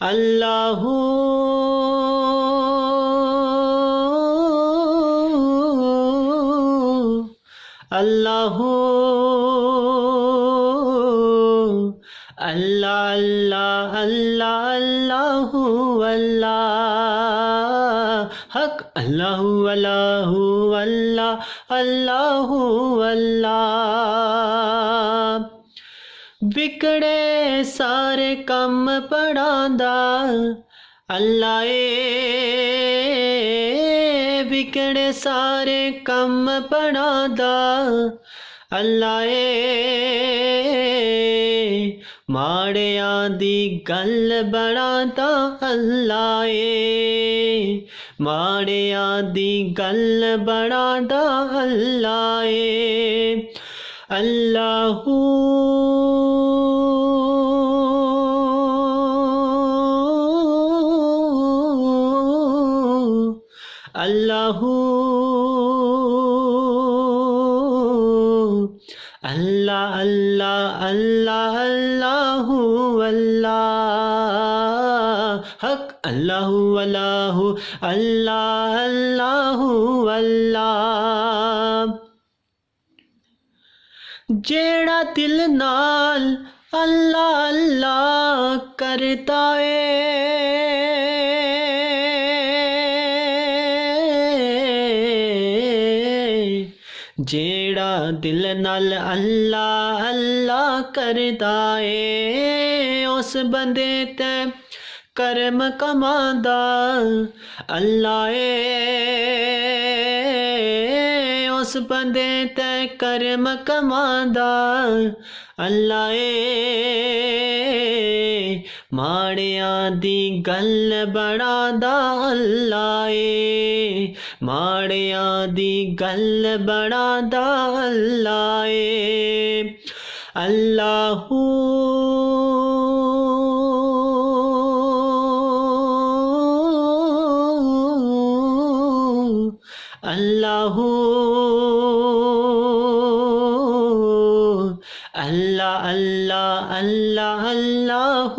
اللہ اللہ اللہ اللہ اللہ اللہ اللہ حق اللہ اللہ اللہ اللہ اللہ بگڑے سارے کم پڑھاندا اللہ بگڑے سارے کم پڑھاندا اللہ ماڑیاں دی گل بڑھاندا اللہ ماڑیاں دی گل بڑھاندا اللہ اللہ اللہ اللہ اللہ اللہ اللہ اللہ حق اللہ اللہ اللہ اللہ اللہ جیڑا دل نال اللہ اللہ کرتا ہے جیڑا دل نال اللہ اللہ کردا ہے اس بندے تے کرم کماندا اللہ اس بندے تے کرم کماندا اللہ ماڑیاں دی گل بڑھاندا اللہ ماڑیاں دی گل بڑھاندا اللہ اللہ اللہ اللہ اللہ اللہ اللہ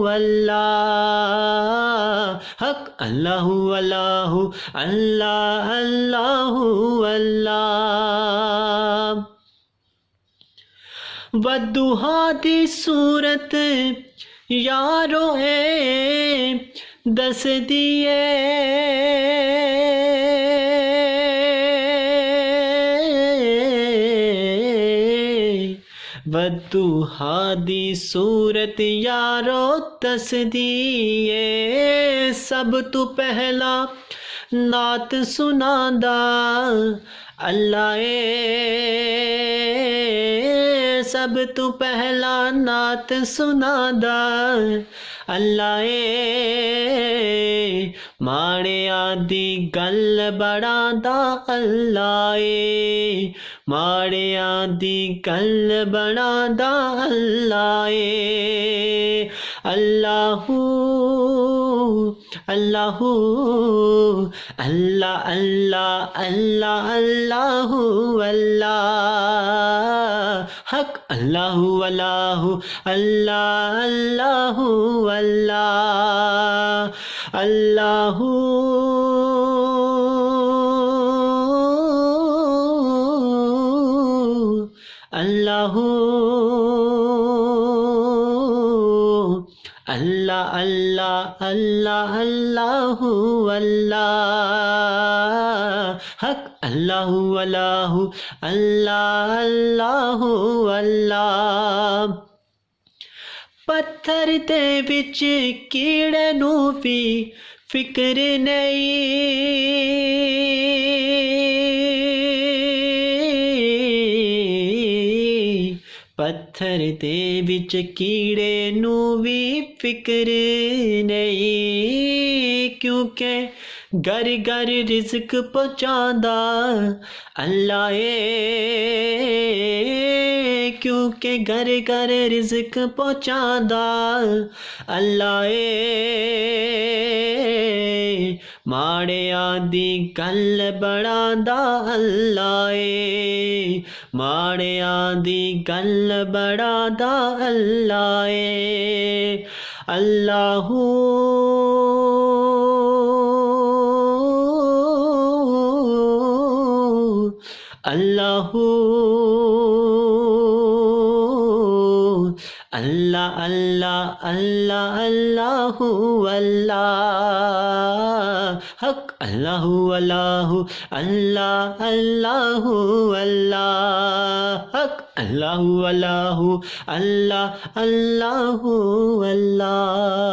اللہ حق اللہ اللہ اللہ اللہ اللہ والضحیٰ دی صورت یارو ہے دس دیے والضحیٰ دی صورت یارو دس دیے سب تو پہلا نعت سناندا اللہ سب تو پہلا نعت سناندا اللہ ماڑیاں دی گل بڑھاندا اللہ ماڑیاں دی گل بڑھاندا اللہ اللہ اللہ اللہ اللہ اللہ اللہ اللہ حق اللہ اللہ اللہ اللہ اللہ اللہ اللہ اللہ اللہ اللہ اللہ حق اللہ اللہ اللہ اللہ اللہ پتھر دے وچ کیڑے نو بھی فکر نہیں پتھر دے وچ کیڑے نو بھی فکر نہیں کیونکہ گر گر رزق پہنچاندا اللہ کیونکہ گر گر رزق پہنچاندا اللہ ماڑیاں دی گل بڑھاندا اللہ ماڑیاں دی گل بڑھاندا اللہ اللہ اللہ اللہ اللہ اللہ اللہ اللہ حق اللہ اللہ اللہ اللہ اللہ حق اللہ اللہ اللہ اللہ اللہ